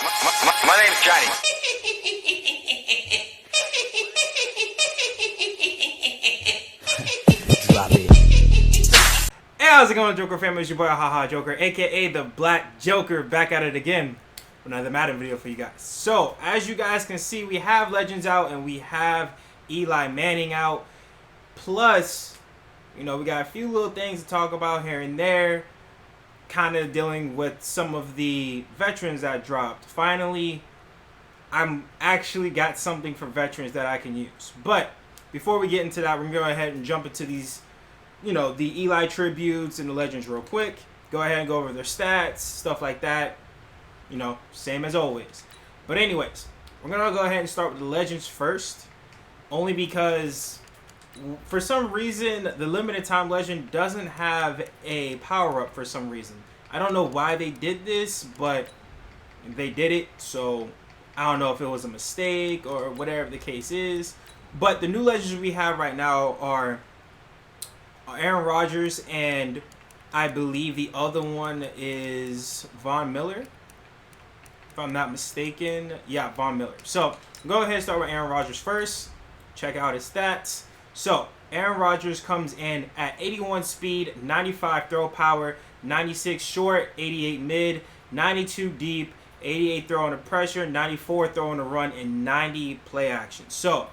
My name's Johnny. Drop it. Hey, how's it going, Joker family? It's your boy, Haha Joker, aka the Black Joker, back at it again with another Madden video for you guys. So, as you guys can see, we have Legends out and we have Eli Manning out. Plus, you know, we got a few little things to talk about here and there, kind of dealing with some of the veterans that dropped. Finally, I'm actually got something for veterans that I can use. But before we get into that, we're going to go ahead and jump into these, you know, the Eli tributes and the legends real quick. Go ahead and go over their stats, stuff like that. You know, same as always. But anyways, we're going to go ahead and start with the legends first. Only because for some reason, the limited time legend doesn't have a power up for some reason. I don't know why they did this, but they did it. So I don't know if it was a mistake or whatever the case is. But the new legends we have right now are Aaron Rodgers, and I believe the other one is Von Miller, if I'm not mistaken. Yeah, Von Miller. So go ahead and start with Aaron Rodgers first. Check out his stats. So Aaron Rodgers comes in at 81 speed, 95 throw power, 96 short, 88 mid, 92 deep, 88 throw under pressure, 94 throw on the run, and 90 play action. So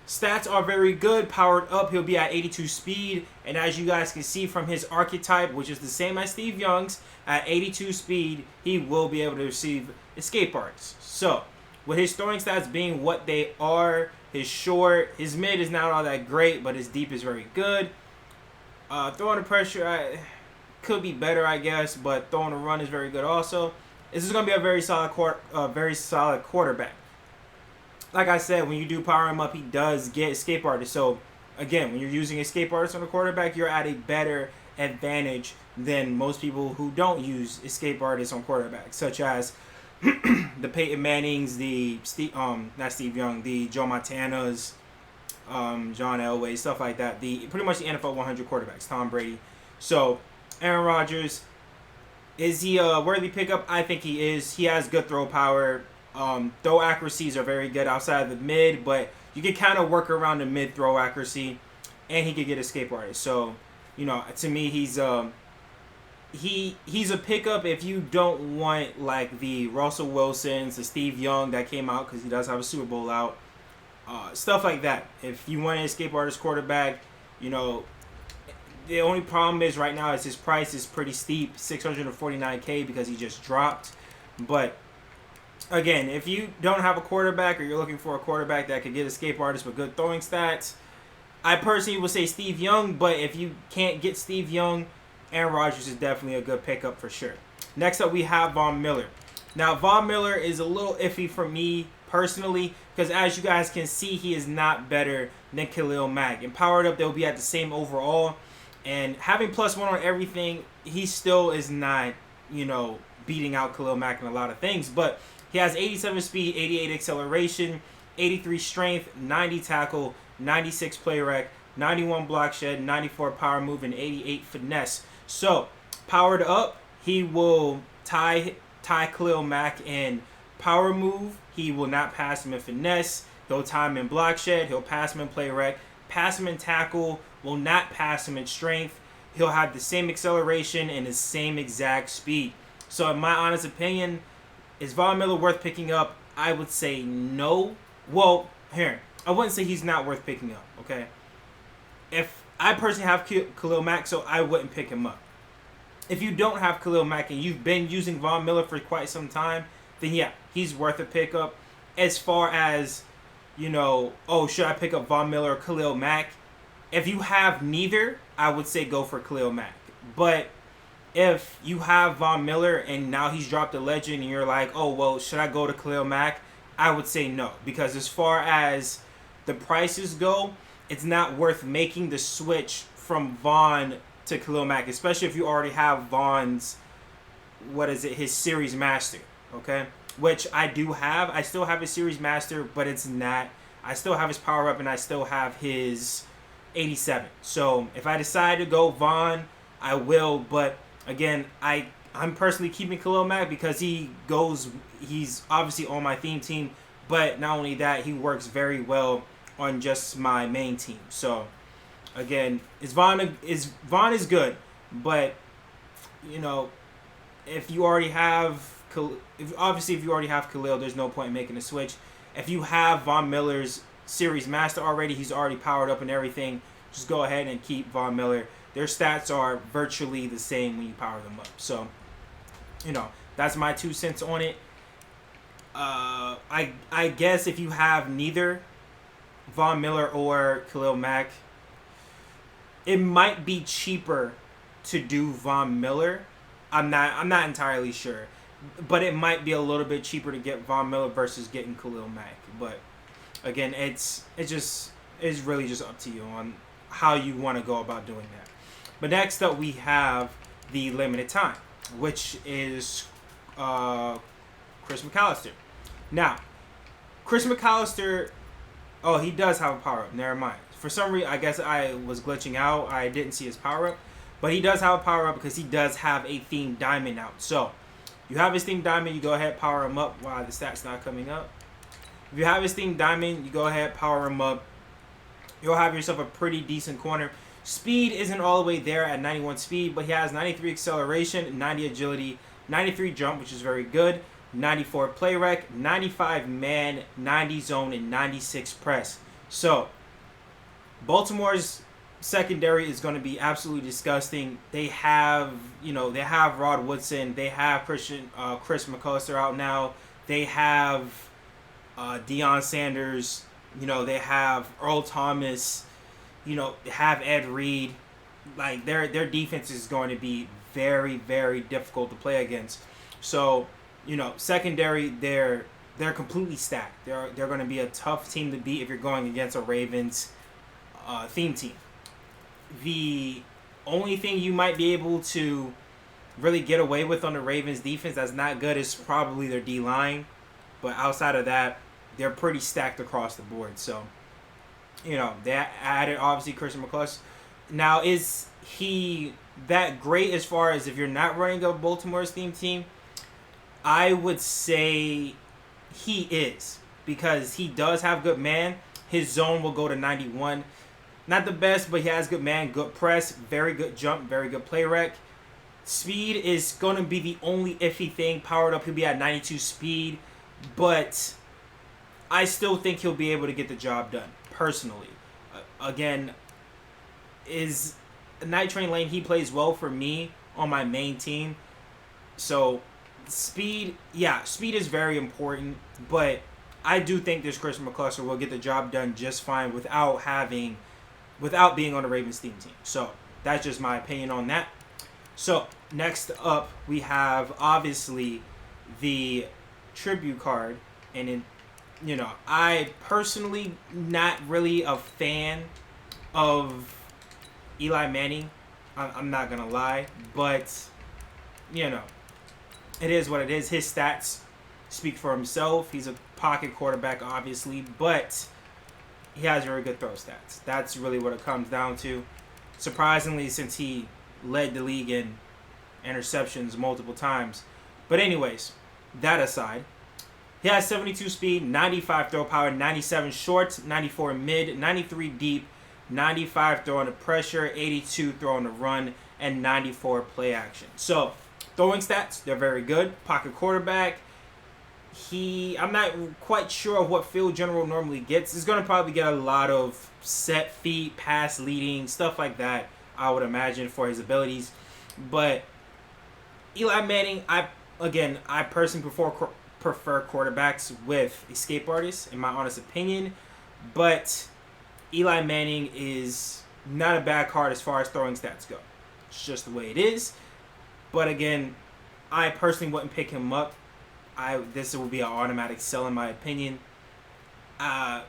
stats are very good. Powered up, he'll be at 82 speed. And as you guys can see from his archetype, which is the same as Steve Young's, at 82 speed, he will be able to receive escape artists. So with his throwing stats being what they are, his short, his mid is not all that great, but his deep is very good. Throwing the pressure could be better, I guess, but throwing the run is very good also. This is going to be a very solid quarterback. Like I said, when you do power him up, he does get escape artists. So again, when you're using escape artists on the quarterback, you're at a better advantage than most people who don't use escape artists on quarterbacks, such as the Peyton Mannings, the not Steve Young, the Joe Montanas, John Elway, stuff like that. Pretty much the NFL 100 quarterbacks, Tom Brady. So Aaron Rodgers, is he a worthy pickup? I think he is. He has good throw power. Throw accuracies are very good outside of the mid, but you can kind of work around the mid throw accuracy, and he could get escape artist. So, you know, to me, he's a pickup if you don't want like the Russell Wilsons, the Steve Young that came out because he does have a Super Bowl out, stuff like that. If you want an escape artist quarterback, you know, the only problem is right now is his price is pretty steep, $649K, because he just dropped. But again, if you don't have a quarterback or you're looking for a quarterback that could get escape artists with good throwing stats, I personally would say Steve Young. But if you can't get Steve Young, Aaron Rodgers is definitely a good pickup for sure. Next up, we have Von Miller. Now, Von Miller is a little iffy for me personally because, as you guys can see, he is not better than Khalil Mack. And powered up, they'll be at the same overall. And having +1 on everything, he still is not, you know, beating out Khalil Mack in a lot of things. But he has 87 speed, 88 acceleration, 83 strength, 90 tackle, 96 play rec, 91 block shed, 94 power move, and 88 finesse. So, powered up, he will tie Khalil Mack in power move. He will not pass him in finesse. He'll tie him in block shed. He'll pass him in play rec. Pass him in tackle. Will not pass him in strength. He'll have the same acceleration and the same exact speed. So, in my honest opinion, is Von Miller worth picking up? I would say no. Well, here, I wouldn't say he's not worth picking up, okay? If I personally have Khalil Mack, so I wouldn't pick him up. If you don't have Khalil Mack and you've been using Von Miller for quite some time, then yeah, he's worth a pickup. As far as, you know, oh, should I pick up Von Miller or Khalil Mack? If you have neither, I would say go for Khalil Mack. But if you have Von Miller and now he's dropped a legend and you're like, oh, well, should I go to Khalil Mack? I would say no. Because as far as the prices go, it's not worth making the switch from Von to Khalil Mack, especially if you already have Von's, his Series Master, okay? Which I do have. I still have his Series Master, but it's not. I still have his power up and I still have his 87. So if I decide to go Von, I will. But again, I I'm personally keeping Khalil Mack because he's obviously on my theme team, but not only that, he works very well on just my main team. So again, Vaughn is good, but you know, if you already have if you already have Khalil, there's no point in making a switch. If you have Von Miller's Series Master already, he's already powered up and everything. Just go ahead and keep Von Miller. Their stats are virtually the same when you power them up. So, you know, that's my 2 cents on it. I guess if you have neither Von Miller or Khalil Mack, it might be cheaper to do Von Miller. I'm not entirely sure, but it might be a little bit cheaper to get Von Miller versus getting Khalil Mack. But again, it's really just up to you on how you want to go about doing that. But next up, we have the limited time, which is Chris McAllister. Now, Chris McAllister, oh, he does have a power-up. Never mind. For some reason, I guess I was glitching out. I didn't see his power-up. But he does have a power-up because he does have a themed diamond out. So, you have his themed diamond, you go ahead, power him up. Wow, the stat's not coming up. If you have his themed diamond, you go ahead, power him up. You'll have yourself a pretty decent corner. Speed isn't all the way there at 91 speed, but he has 93 acceleration, 90 agility, 93 jump, which is very good, 94 play rec, 95 man, 90 zone, and 96 press. So, Baltimore's secondary is going to be absolutely disgusting. They have Rod Woodson, they have Chris McAllister out now. They have Deion Sanders, they have Earl Thomas, they have Ed Reed. Like their defense is going to be very, very difficult to play against. So, secondary, they're completely stacked. They're going to be a tough team to beat if you're going against a Ravens theme team. The only thing you might be able to really get away with on the Ravens defense that's not good is probably their D-line. But outside of that, they're pretty stacked across the board. So, they added, obviously, Christian McClush. Now, is he that great as far as if you're not running a Baltimore's theme team? I would say he is, because he does have good man. His zone will go to 91. Not the best, but he has good man, good press, very good jump, very good play rec. Speed is going to be the only iffy thing. Powered up, he'll be at 92 speed. But I still think he'll be able to get the job done, personally. Again, is Night Train Lane, he plays well for me on my main team. So, speed is very important. But I do think this Chris McCluster will get the job done just fine without being on the Ravens theme team. So, that's just my opinion on that. So, next up, we have, obviously, the tribute card. And, I personally not really a fan of Eli Manning. I'm not going to lie. But, it is what it is. His stats speak for himself. He's a pocket quarterback, obviously. But he has very good throw stats. That's really what it comes down to. Surprisingly, since he led the league in interceptions multiple times. But anyways, that aside, he has 72 speed, 95 throw power, 97 short, 94 mid, 93 deep, 95 throw under pressure, 82 throw on the run, and 94 play action. So, throwing stats, they're very good. Pocket quarterback. I'm not quite sure of what field general normally gets. He's going to probably get a lot of set feet, pass leading, stuff like that, I would imagine, for his abilities. But Eli Manning, I personally prefer quarterbacks with escape artists, in my honest opinion. But Eli Manning is not a bad card as far as throwing stats go. It's just the way it is. But again, I personally wouldn't pick him up. This will be an automatic sell in my opinion.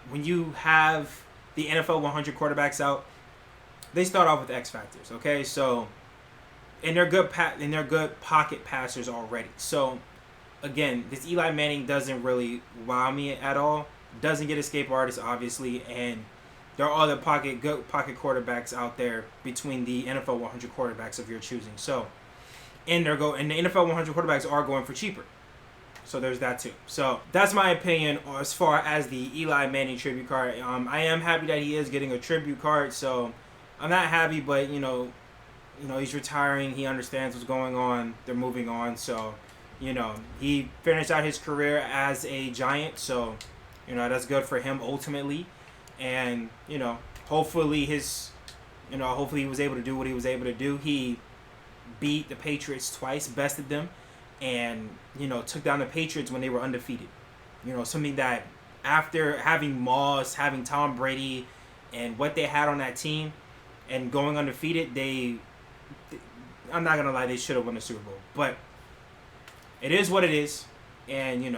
When you have the NFL 100 quarterbacks out, they start off with X factors. Okay, so and they're good pocket passers already. So again, this Eli Manning doesn't really wow me at all. Doesn't get escape artists, obviously, and there are other good pocket quarterbacks out there between the NFL 100 quarterbacks of your choosing. So and and the NFL 100 quarterbacks are going for cheaper. So there's that too. So that's my opinion as far as the Eli Manning tribute card. I am happy that he is getting a tribute card. So I'm not happy, but he's retiring. He understands what's going on. They're moving on. So he finished out his career as a Giant. So that's good for him ultimately. And hopefully hopefully he was able to do what he was able to do. He beat the Patriots twice, bested them, and took down the Patriots when they were undefeated. Something that after having Moss, having Tom Brady, and what they had on that team, and going undefeated, I'm not gonna lie, they should have won the Super Bowl. But it is what it is, and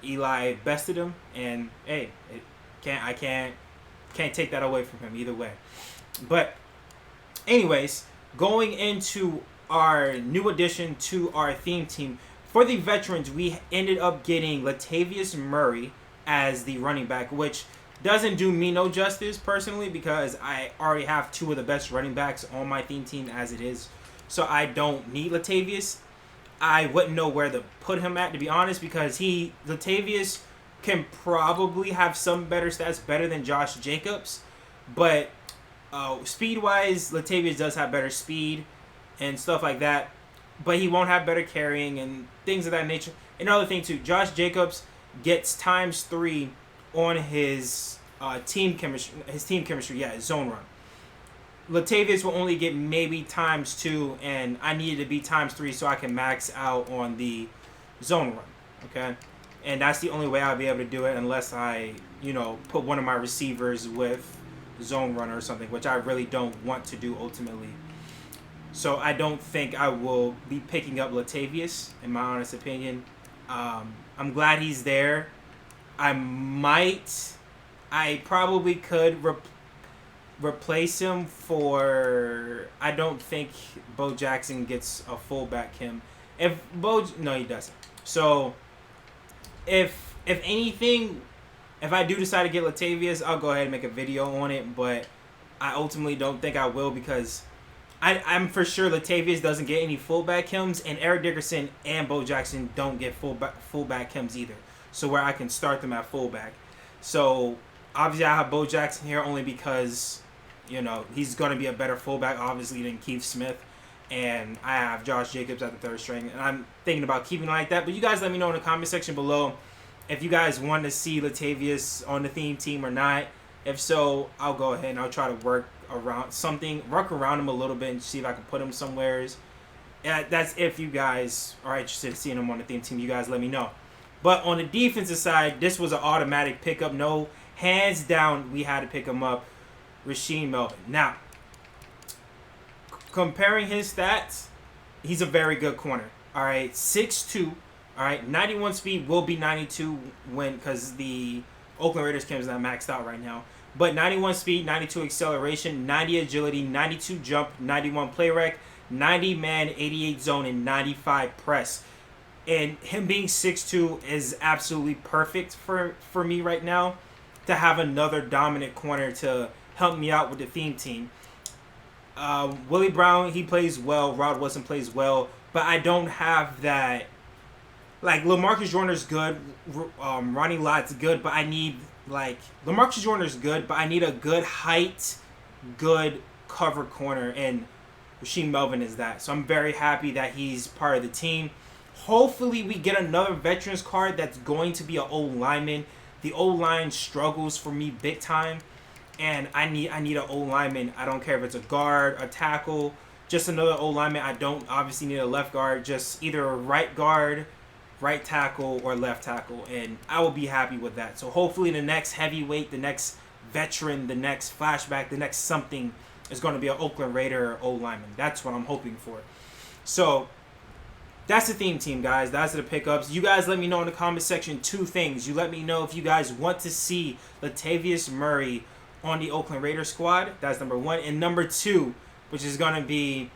Eli bested him, and hey, I can't take that away from him either way. But anyways, going into our new addition to our theme team. For the veterans, we ended up getting Latavius Murray as the running back, which doesn't do me no justice personally because I already have two of the best running backs on my theme team as it is. So I don't need Latavius. I wouldn't know where to put him at, to be honest, because Latavius can probably have some better stats, better than Josh Jacobs. But speed-wise, Latavius does have better speed and stuff like that, but he won't have better carrying and things of that nature. Another thing too, Josh Jacobs gets ×3 on his team chemistry. His zone run. Latavius will only get maybe ×2, and I needed to be ×3 so I can max out on the zone run. Okay, and that's the only way I'll be able to do it unless I put one of my receivers with zone runner or something, which I really don't want to do ultimately. So I don't think I will be picking up Latavius, in my honest opinion. I'm glad he's there. I probably could replace him for. I don't think Bo Jackson gets a fullback. No, he doesn't. So if anything, if I do decide to get Latavius, I'll go ahead and make a video on it. But I ultimately don't think I will because I'm for sure Latavius doesn't get any fullback chems, and Eric Dickerson and Bo Jackson don't get fullback chems either. So where I can start them at fullback. So obviously I have Bo Jackson here only because he's going to be a better fullback obviously than Keith Smith, and I have Josh Jacobs at the third string, and I'm thinking about keeping it like that. But you guys let me know in the comment section below if you guys want to see Latavius on the theme team or not. If so, I'll go ahead and I'll try to work around him a little bit and see if I can put him somewheres. Yeah, that's if you guys are interested in seeing him on the theme team. You guys let me know. But on the defensive side, this was an automatic pickup. No, hands down, we had to pick him up. Rasheed Melvin. Now, comparing his stats, he's a very good corner. All right, 6'2". All right, 91 speed will be 92 because the Oakland Raiders chem is not maxed out right now. But 91 speed, 92 acceleration, 90 agility, 92 jump, 91 play rec, 90 man, 88 zone, and 95 press. And him being 6'2" is absolutely perfect for me right now to have another dominant corner to help me out with the theme team. Willie Brown, he plays well. Rod Wilson plays well. But I don't have that. Like, LaMarcus Joyner's good. Ronnie Lott's good. But I need, LaMarcus Joyner's good. But I need a good height, good cover corner. And Rasheed Melvin is that. So I'm very happy that he's part of the team. Hopefully we get another veterans card that's going to be an old lineman. The old line struggles for me big time. And I need an old lineman. I don't care if it's a guard, a tackle, just another old lineman. I don't obviously need a left guard, just either a right guard, right tackle, or left tackle. And I will be happy with that. So hopefully the next heavyweight, the next veteran, the next flashback, the next something is going to be an Oakland Raider or old lineman. That's what I'm hoping for. So that's the theme team, guys. That's the pickups. You guys let me know in the comment section two things. You let me know if you guys want to see Latavius Murray on the Oakland Raiders squad. That's number one. And number two, which is going to be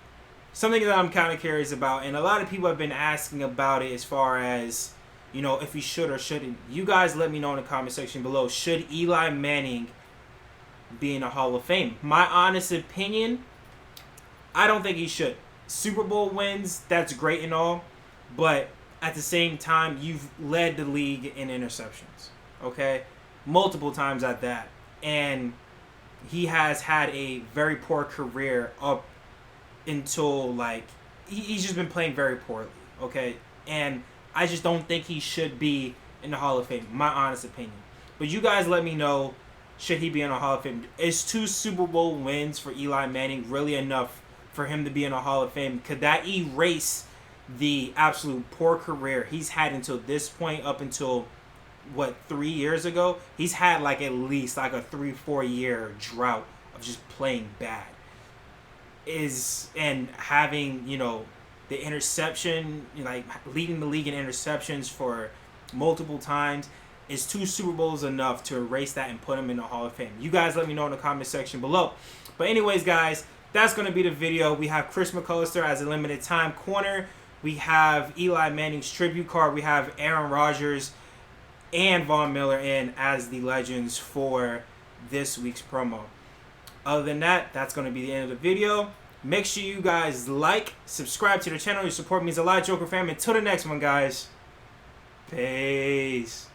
something that I'm kind of curious about. And a lot of people have been asking about it as far as, if he should or shouldn't. You guys let me know in the comment section below. Should Eli Manning be in the Hall of Fame? My honest opinion, I don't think he should. Super Bowl wins, that's great and all, but at the same time, you've led the league in interceptions, okay? Multiple times at that. And he has had a very poor career up until, like, he's just been playing very poorly, okay? And I just don't think he should be in the Hall of Fame, my honest opinion. But you guys let me know, should he be in the Hall of Fame? Is 2 Super Bowl wins for Eli Manning really enough for him to be in the Hall of Fame? Could that erase the absolute poor career he's had until this point, up until, what, 3 years ago? He's had, like, at least, like, a 3-4 year drought of just playing bad. And having, you know, the interception, like, leading the league in interceptions for multiple times. Is 2 Super Bowls enough to erase that and put him in the Hall of Fame? You guys let me know in the comment section below. But anyways, guys, that's going to be the video. We have Chris McCullster as a limited time corner. We have Eli Manning's tribute card. We have Aaron Rodgers and Von Miller in as the legends for this week's promo. Other than that, that's going to be the end of the video. Make sure you guys like, subscribe to the channel. Your support means a lot, Joker fam. Until the next one, guys. Peace.